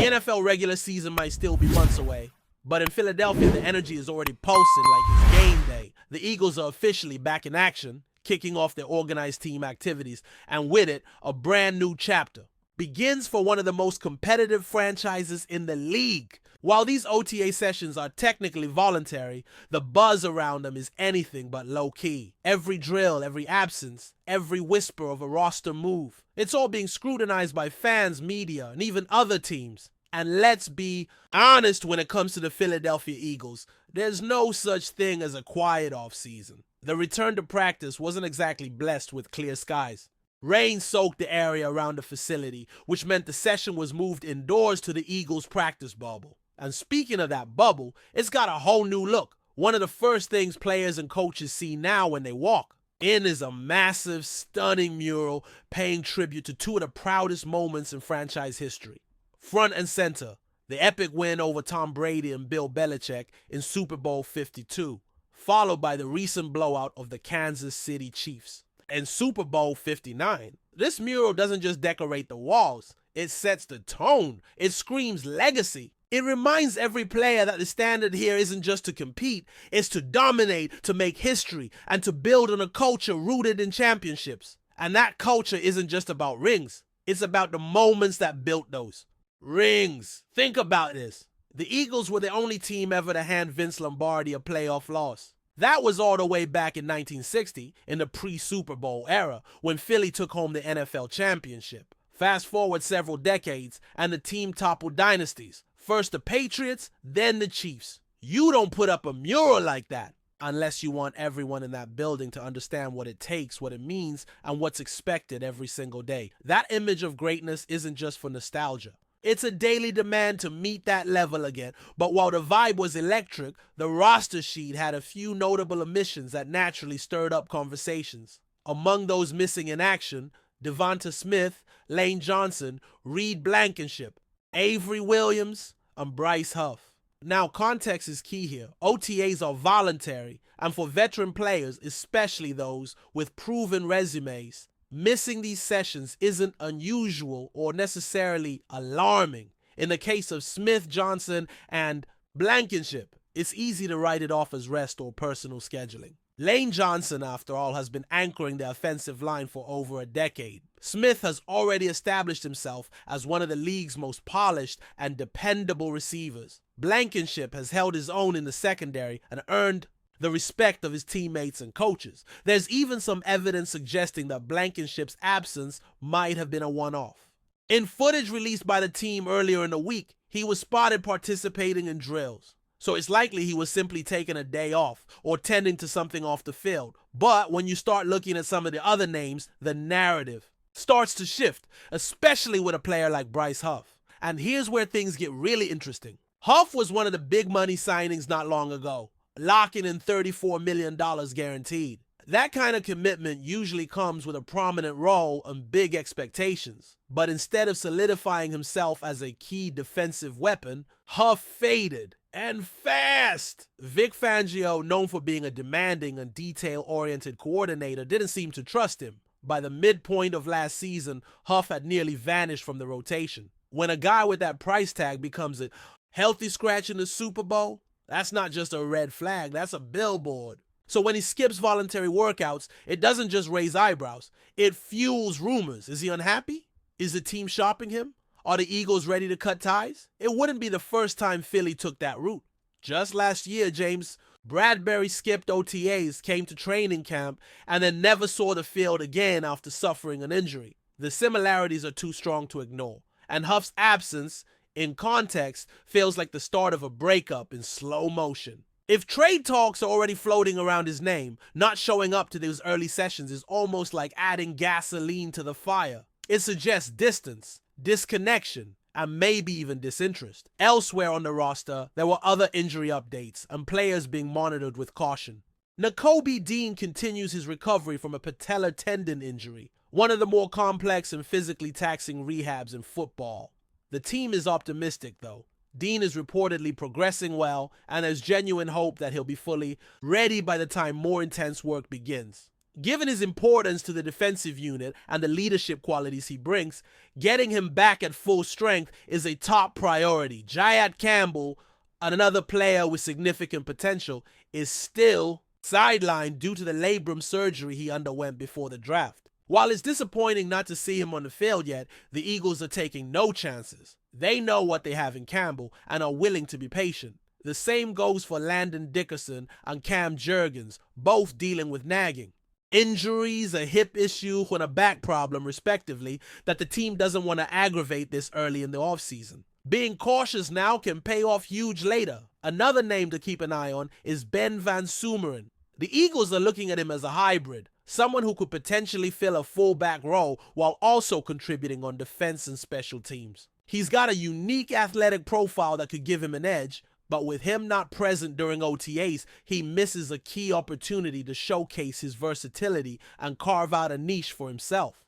The NFL regular season might still be months away, but in Philadelphia, the energy is already pulsing like it's game day. The Eagles are officially back in action, kicking off their organized team activities, and with it, a brand new chapter begins for one of the most competitive franchises in the league. While these OTA sessions are technically voluntary, the buzz around them is anything but low-key. Every drill, every absence, every whisper of a roster move, it's all being scrutinized by fans, media, and even other teams. And let's be honest when it comes to the Philadelphia Eagles, there's no such thing as a quiet offseason. The return to practice wasn't exactly blessed with clear skies. Rain soaked the area around the facility, which meant the session was moved indoors to the Eagles' practice bubble. And speaking of that bubble, it's got a whole new look. One of the first things players and coaches see now when they walk in is a massive, stunning mural paying tribute to two of the proudest moments in franchise history. Front and center, the epic win over Tom Brady and Bill Belichick in Super Bowl 52, followed by the recent blowout of the Kansas City Chiefs. In Super Bowl 59, this mural doesn't just decorate the walls, it sets the tone. It screams legacy. It reminds every player that the standard here isn't just to compete, it's to dominate, to make history, and to build on a culture rooted in championships. And that culture isn't just about rings, it's about the moments that built those. Rings. Think about this. The Eagles were the only team ever to hand Vince Lombardi a playoff loss. That was all the way back in 1960, in the pre-Super Bowl era, when Philly took home the NFL championship. Fast forward several decades, and the team toppled dynasties. First the Patriots, then the Chiefs. You don't put up a mural like that unless you want everyone in that building to understand what it takes, what it means, and what's expected every single day. That image of greatness isn't just for nostalgia. It's a daily demand to meet that level again. But while the vibe was electric, the roster sheet had a few notable omissions that naturally stirred up conversations. Among those missing in action, Devonta Smith, Lane Johnson, Reed Blankenship, Avery Williams, and Bryce Huff. Now, context is key here. OTAs are voluntary, and for veteran players, especially those with proven resumes, missing these sessions isn't unusual or necessarily alarming. In the case of Smith, Johnson, and Blankenship, it's easy to write it off as rest or personal scheduling. Lane Johnson, after all, has been anchoring the offensive line for over a decade. Smith has already established himself as one of the league's most polished and dependable receivers. Blankenship has held his own in the secondary and earned the respect of his teammates and coaches. There's even some evidence suggesting that Blankenship's absence might have been a one-off. In footage released by the team earlier in the week, he was spotted participating in drills. So it's likely he was simply taking a day off or tending to something off the field. But when you start looking at some of the other names, the narrative starts to shift, especially with a player like Bryce Huff. And here's where things get really interesting. Huff was one of the big money signings not long ago, locking in $34 million guaranteed. That kind of commitment usually comes with a prominent role and big expectations. But instead of solidifying himself as a key defensive weapon, Huff faded. And fast! Vic Fangio, known for being a demanding and detail-oriented coordinator, didn't seem to trust him. By the midpoint of last season, Huff had nearly vanished from the rotation. When a guy with that price tag becomes a healthy scratch in the Super Bowl, that's not just a red flag, that's a billboard. So when he skips voluntary workouts, it doesn't just raise eyebrows, it fuels rumors. Is he unhappy? Is the team shopping him? Are the Eagles ready to cut ties? It wouldn't be the first time Philly took that route. Just last year, James, Bradbury skipped OTAs, came to training camp, and then never saw the field again after suffering an injury. The similarities are too strong to ignore. And Huff's absence, in context, feels like the start of a breakup in slow motion. If trade talks are already floating around his name, not showing up to those early sessions is almost like adding gasoline to the fire. It suggests distance, disconnection, and maybe even disinterest. Elsewhere on the roster, there were other injury updates and players being monitored with caution. Nakobe Dean continues his recovery from a patellar tendon injury, one of the more complex and physically taxing rehabs in football. The team is optimistic, though. Dean is reportedly progressing well, and there's genuine hope that he'll be fully ready by the time more intense work begins. Given his importance to the defensive unit and the leadership qualities he brings, getting him back at full strength is a top priority. Jayad Campbell, another player with significant potential, is still sidelined due to the labrum surgery he underwent before the draft. While it's disappointing not to see him on the field yet, the Eagles are taking no chances. They know what they have in Campbell and are willing to be patient. The same goes for Landon Dickerson and Cam Jurgens, both dealing with nagging injuries, a hip issue, and a back problem, respectively, that the team doesn't want to aggravate this early in the offseason. Being cautious now can pay off huge later. Another name to keep an eye on is Ben Van Sumeren. The Eagles are looking at him as a hybrid, someone who could potentially fill a fullback role while also contributing on defense and special teams. He's got a unique athletic profile that could give him an edge, but with him not present during OTAs, he misses a key opportunity to showcase his versatility and carve out a niche for himself.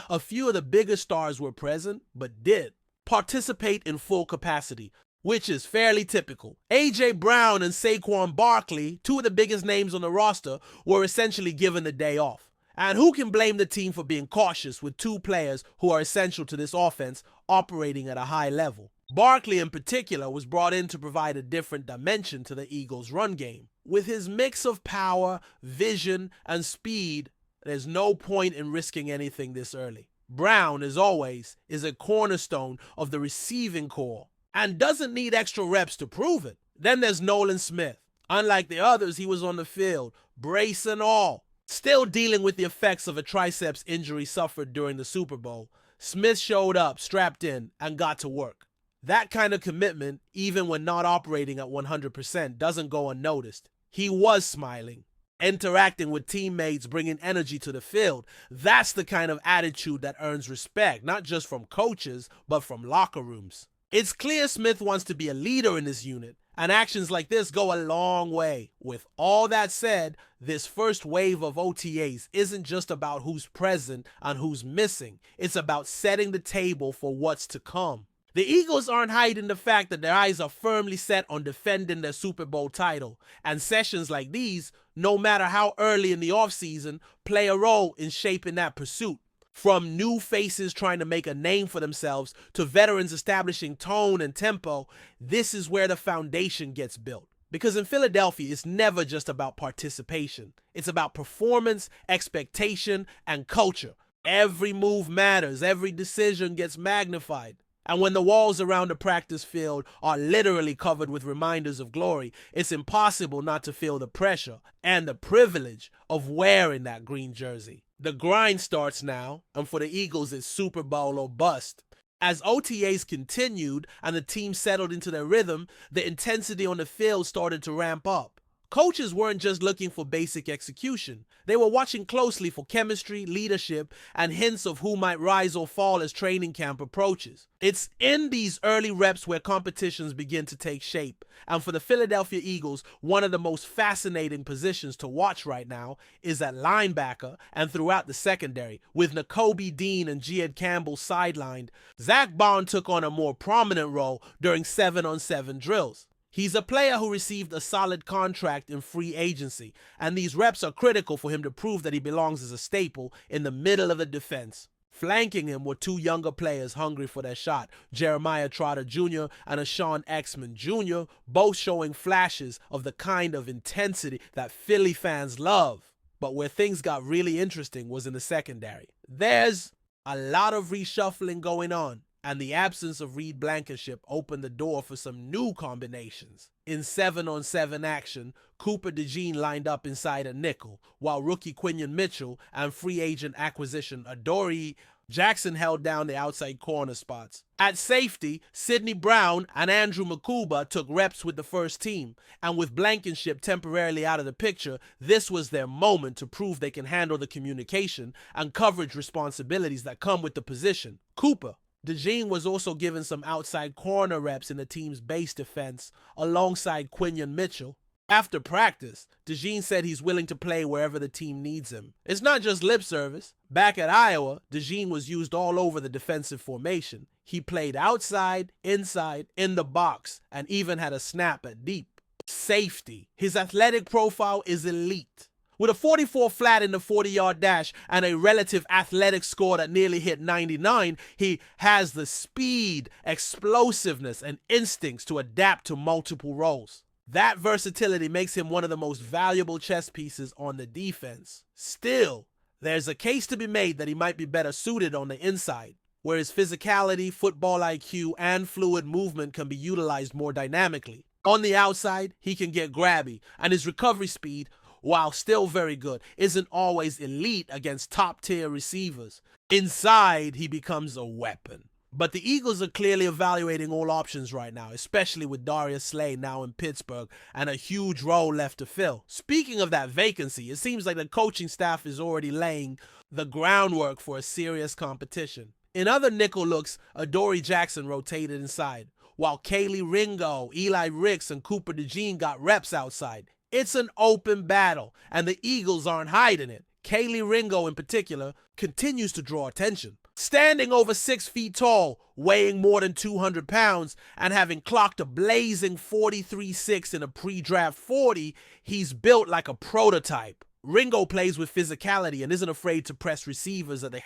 A few of the bigger stars were present, but did participate in full capacity, which is fairly typical. A.J. Brown and Saquon Barkley, two of the biggest names on the roster, were essentially given the day off. And who can blame the team for being cautious with two players who are essential to this offense operating at a high level? Barkley in particular was brought in to provide a different dimension to the Eagles' run game. With his mix of power, vision, and speed, there's no point in risking anything this early. Brown, as always, is a cornerstone of the receiving core and doesn't need extra reps to prove it. Then there's Nolan Smith. Unlike the others, he was on the field, brace and all. Still dealing with the effects of a triceps injury suffered during the Super Bowl, Smith showed up, strapped in, and got to work. That kind of commitment, even when not operating at 100%, doesn't go unnoticed. He was smiling, interacting with teammates, bringing energy to the field. That's the kind of attitude that earns respect, not just from coaches, but from locker rooms. It's clear Smith wants to be a leader in this unit, and actions like this go a long way. With all that said, this first wave of OTAs isn't just about who's present and who's missing. It's about setting the table for what's to come. The Eagles aren't hiding the fact that their eyes are firmly set on defending their Super Bowl title, and sessions like these, no matter how early in the offseason, play a role in shaping that pursuit. From new faces trying to make a name for themselves to veterans establishing tone and tempo, this is where the foundation gets built. Because in Philadelphia, it's never just about participation. It's about performance, expectation, and culture. Every move matters. Every decision gets magnified. And when the walls around the practice field are literally covered with reminders of glory, it's impossible not to feel the pressure and the privilege of wearing that green jersey. The grind starts now, and for the Eagles, it's Super Bowl or bust. As OTAs continued and the team settled into their rhythm, the intensity on the field started to ramp up. Coaches weren't just looking for basic execution. They were watching closely for chemistry, leadership, and hints of who might rise or fall as training camp approaches. It's in these early reps where competitions begin to take shape. And for the Philadelphia Eagles, one of the most fascinating positions to watch right now is at linebacker and throughout the secondary. With Nakobe Dean and Jaylen Campbell sidelined, Zach Bond took on a more prominent role during 7-on-7 drills. He's a player who received a solid contract in free agency, and these reps are critical for him to prove that he belongs as a staple in the middle of the defense. Flanking him were two younger players hungry for their shot, Jeremiah Trotter Jr. and Ashawn Exman Jr., both showing flashes of the kind of intensity that Philly fans love. But where things got really interesting was in the secondary. There's a lot of reshuffling going on, and the absence of Reed Blankenship opened the door for some new combinations. In 7-on-7 action, Cooper DeJean lined up inside a nickel, while rookie Quinion Mitchell and free agent acquisition Adoree Jackson held down the outside corner spots. At safety, Sidney Brown and Andrew Makuba took reps with the first team, and with Blankenship temporarily out of the picture, this was their moment to prove they can handle the communication and coverage responsibilities that come with the position. Cooper DeJean was also given some outside corner reps in the team's base defense alongside Quinion Mitchell. After practice, DeJean said he's willing to play wherever the team needs him. It's not just lip service. Back at Iowa, DeJean was used all over the defensive formation. He played outside, inside, in the box, and even had a snap at deep. Safety. His athletic profile is elite. With a 44 flat in the 40-yard dash and a relative athletic score that nearly hit 99, he has the speed, explosiveness, and instincts to adapt to multiple roles. That versatility makes him one of the most valuable chess pieces on the defense. Still, there's a case to be made that he might be better suited on the inside, where his physicality, football IQ, and fluid movement can be utilized more dynamically. On the outside, he can get grabby, and his recovery speed, while still very good, isn't always elite against top-tier receivers. Inside, he becomes a weapon. But the Eagles are clearly evaluating all options right now, especially with Darius Slay now in Pittsburgh and a huge role left to fill. Speaking of that vacancy, it seems like the coaching staff is already laying the groundwork for a serious competition. In other nickel looks, Adoree Jackson rotated inside, while Kaylee Ringo, Eli Ricks, and Cooper DeJean got reps outside. It's an open battle, and the Eagles aren't hiding it. Kaylee Ringo, in particular, continues to draw attention. Standing over 6 feet tall, weighing more than 200 pounds, and having clocked a blazing 43.6 in a pre-draft 40, he's built like a prototype. Ringo plays with physicality and isn't afraid to press receivers at the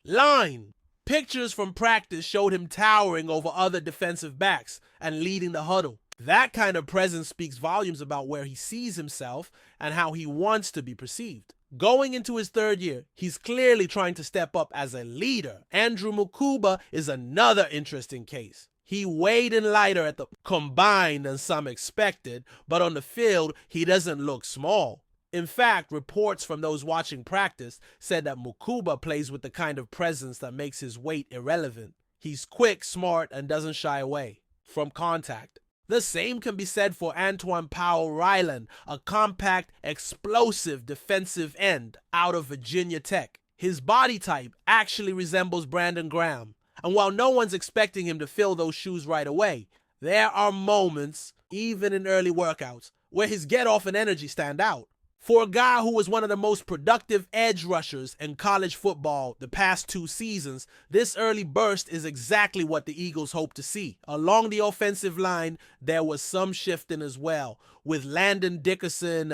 line. Pictures from practice showed him towering over other defensive backs and leading the huddle. That kind of presence speaks volumes about where he sees himself and how he wants to be perceived. Going into his third year, he's clearly trying to step up as a leader. Andrew Mukuba is another interesting case. He weighed in lighter at the combine than some expected, but on the field, he doesn't look small. In fact, reports from those watching practice said that Mukuba plays with the kind of presence that makes his weight irrelevant. He's quick, smart, and doesn't shy away from contact. The same can be said for Antoine Powell-Ryland, a compact, explosive defensive end out of Virginia Tech. His body type actually resembles Brandon Graham, and while no one's expecting him to fill those shoes right away, there are moments, even in early workouts, where his get-off and energy stand out. For a guy who was one of the most productive edge rushers in college football the past 2 seasons, this early burst is exactly what the Eagles hope to see. Along the offensive line, there was some shifting as well, with Landon Dickerson,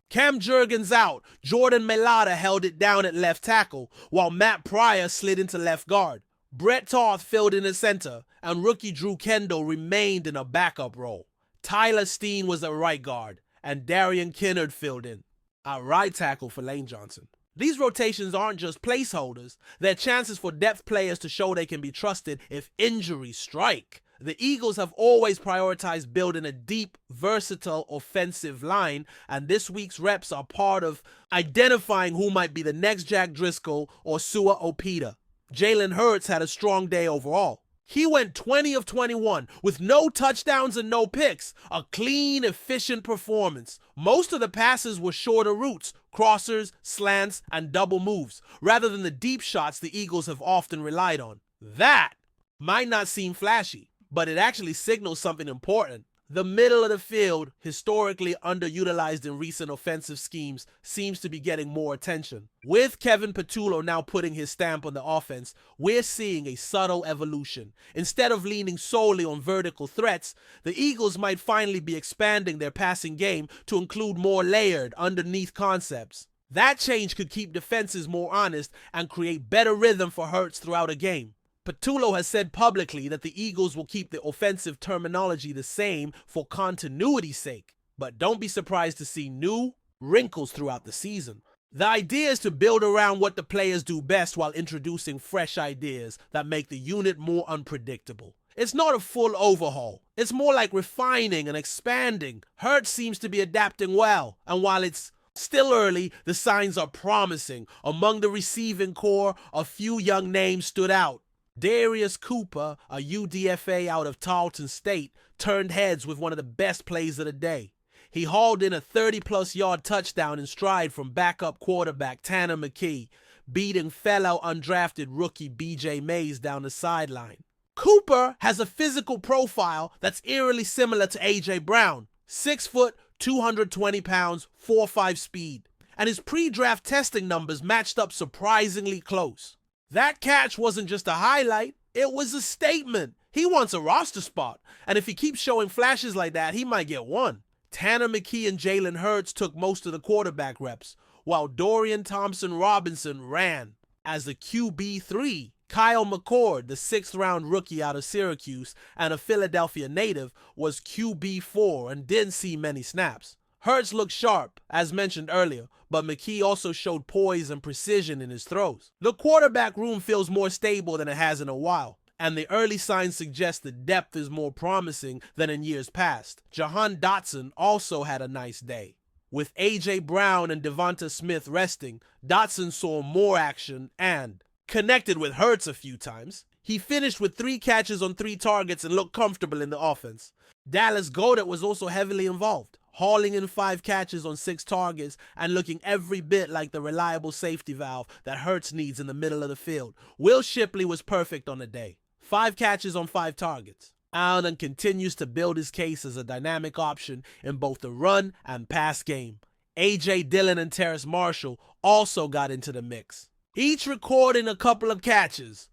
Cam Jurgens out. Jordan Mailata held it down at left tackle, while Matt Pryor slid into left guard. Brett Toth filled in at center, and rookie Drew Kendall remained in a backup role. Tyler Steen was a right guard, and Darian Kinnard filled in a right tackle for Lane Johnson. These rotations aren't just placeholders, they're chances for depth players to show they can be trusted if injuries strike. The Eagles have always prioritized building a deep, versatile offensive line, and this week's reps are part of identifying who might be the next Jack Driscoll or Sua Opeta. Jaylen Herz had a strong day overall. He went 20 of 21 with no touchdowns and no picks. A clean, efficient performance. Most of the passes were shorter routes, crossers, slants, and double moves, rather than the deep shots the Eagles have often relied on. That might not seem flashy, but it actually signals something important. The middle of the field, historically underutilized in recent offensive schemes, seems to be getting more attention. With Kevin Patullo now putting his stamp on the offense, we're seeing a subtle evolution. Instead of leaning solely on vertical threats, the Eagles might finally be expanding their passing game to include more layered, underneath concepts. That change could keep defenses more honest and create better rhythm for Hurts throughout a game. Patullo has said publicly that the Eagles will keep the offensive terminology the same for continuity's sake, but don't be surprised to see new wrinkles throughout the season. The idea is to build around what the players do best while introducing fresh ideas that make the unit more unpredictable. It's not a full overhaul. It's more like refining and expanding. Hurts seems to be adapting well, and while it's still early, the signs are promising. Among the receiving core, a few young names stood out. Darius Cooper, a UDFA out of Tarleton State, turned heads with one of the best plays of the day. He hauled in a 30-plus yard touchdown in stride from backup quarterback Tanner McKee, beating fellow undrafted rookie BJ Mays down the sideline. Cooper has a physical profile that's eerily similar to A.J. Brown, 6 foot, 220 pounds, 4.5 speed, and his pre-draft testing numbers matched up surprisingly close. That catch wasn't just a highlight, it was a statement. He wants a roster spot, and if he keeps showing flashes like that, he might get one. Tanner McKee and Jaylen Herz took most of the quarterback reps, while Dorian Thompson-Robinson ran. As the QB3, Kyle McCord, the 6th-round rookie out of Syracuse and a Philadelphia native, was QB4 and didn't see many snaps. Hertz looked sharp, as mentioned earlier, but McKee also showed poise and precision in his throws. The quarterback room feels more stable than it has in a while, and the early signs suggest the depth is more promising than in years past. Jahan Dotson also had a nice day. With A.J. Brown and Devonta Smith resting, Dotson saw more action and connected with Hertz a few times. He finished with 3 catches on 3 targets and looked comfortable in the offense. Dallas Goedert was also heavily involved, hauling in 5 catches on 6 targets and looking every bit like the reliable safety valve that Hertz needs in the middle of the field. Will Shipley was perfect on the day. 5 catches on 5 targets. Allen continues to build his case as a dynamic option in both the run and pass game. A.J. Dillon and Terrace Marshall also got into the mix, each recording a couple of catches.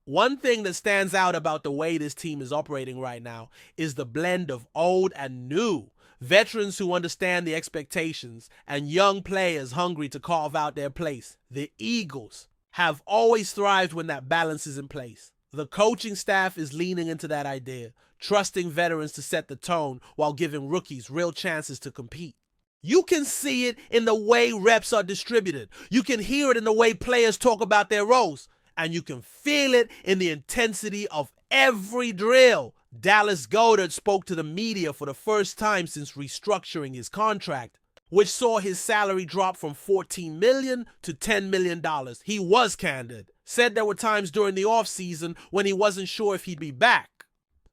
One thing that stands out about the way this team is operating right now is the blend of old and new. Veterans who understand the expectations and young players hungry to carve out their place. The Eagles have always thrived when that balance is in place. The coaching staff is leaning into that idea, trusting veterans to set the tone while giving rookies real chances to compete. You can see it in the way reps are distributed. You can hear it in the way players talk about their roles. And you can feel it in the intensity of every drill. Dallas Goedert spoke to the media for the first time since restructuring his contract, which saw his salary drop from $14 million to $10 million. He was candid. Said there were times during the offseason when he wasn't sure if he'd be back.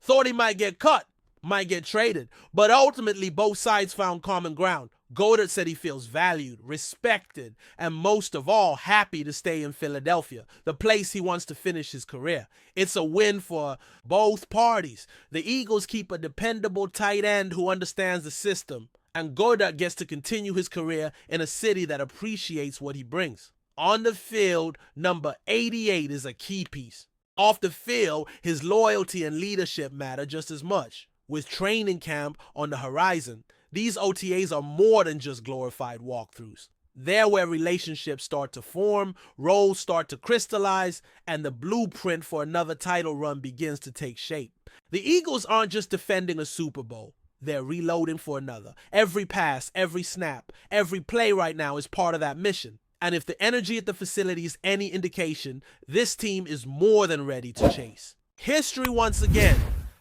Thought he might get cut, might get traded, but ultimately both sides found common ground. Goedert said he feels valued, respected, and most of all, happy to stay in Philadelphia, the place he wants to finish his career. It's a win for both parties. The Eagles keep a dependable tight end who understands the system, and Goedert gets to continue his career in a city that appreciates what he brings. On the field, number 88 is a key piece. Off the field, his loyalty and leadership matter just as much. With training camp on the horizon, these OTAs are more than just glorified walkthroughs. They're where relationships start to form, roles start to crystallize, and the blueprint for another title run begins to take shape. The Eagles aren't just defending a Super Bowl. They're reloading for another. Every pass, every snap, every play right now is part of that mission. And if the energy at the facility is any indication, this team is more than ready to chase history once again.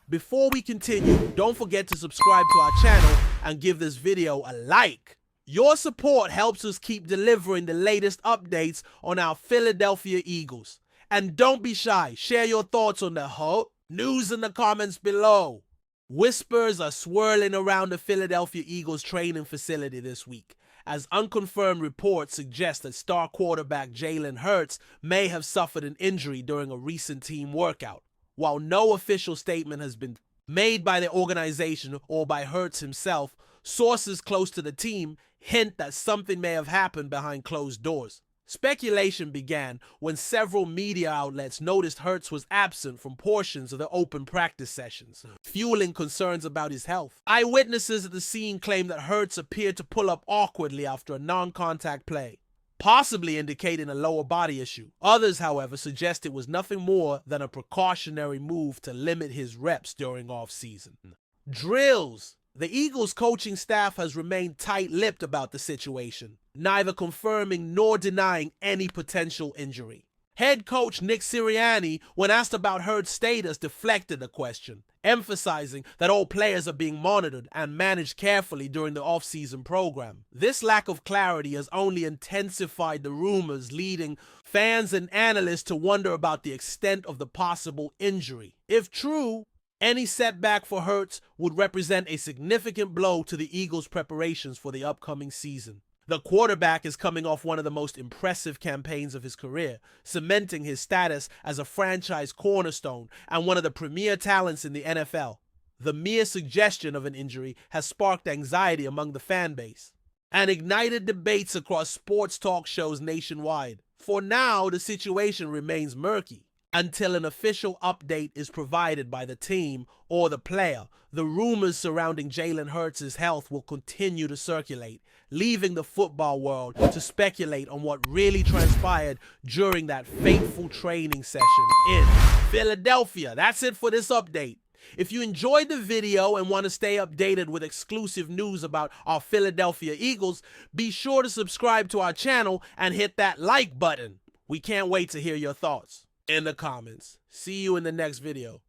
Before we continue, don't forget to subscribe to our channel and give this video a like. Your support helps us keep delivering the latest updates on our Philadelphia Eagles. And don't be shy, share your thoughts on the whole news in the comments below. Whispers are swirling around the Philadelphia Eagles training facility this week, as unconfirmed reports suggest that star quarterback Jaylen Herz may have suffered an injury during a recent team workout. While no official statement has been made by the organization or by Hertz himself, sources close to the team hint that something may have happened behind closed doors. Speculation began when several media outlets noticed Hertz was absent from portions of the open practice sessions, fueling concerns about his health. Eyewitnesses at the scene claimed that Hertz appeared to pull up awkwardly after a non-contact play, possibly indicating a lower body issue. Others, however, suggest it was nothing more than a precautionary move to limit his reps during off-season. Drills. The Eagles coaching staff has remained tight-lipped about the situation, neither confirming nor denying any potential injury. Head coach Nick Sirianni, when asked about Hertz's status, deflected the question, emphasizing that all players are being monitored and managed carefully during the off-season program. This lack of clarity has only intensified the rumors, leading fans and analysts to wonder about the extent of the possible injury. If true, any setback for Hertz would represent a significant blow to the Eagles' preparations for the upcoming season. The quarterback is coming off one of the most impressive campaigns of his career, cementing his status as a franchise cornerstone and one of the premier talents in the NFL. The mere suggestion of an injury has sparked anxiety among the fan base and ignited debates across sports talk shows nationwide. For now, the situation remains murky. until an official update is provided by the team or the player. The rumors surrounding Jaylen Hertz's health will continue to circulate, leaving the football world to speculate on what really transpired during that fateful training session in Philadelphia. That's it for this update. If you enjoyed the video and want to stay updated with exclusive news about our Philadelphia Eagles, be sure to subscribe to our channel and hit that like button. We can't wait to hear your thoughts in the comments. See you in the next video.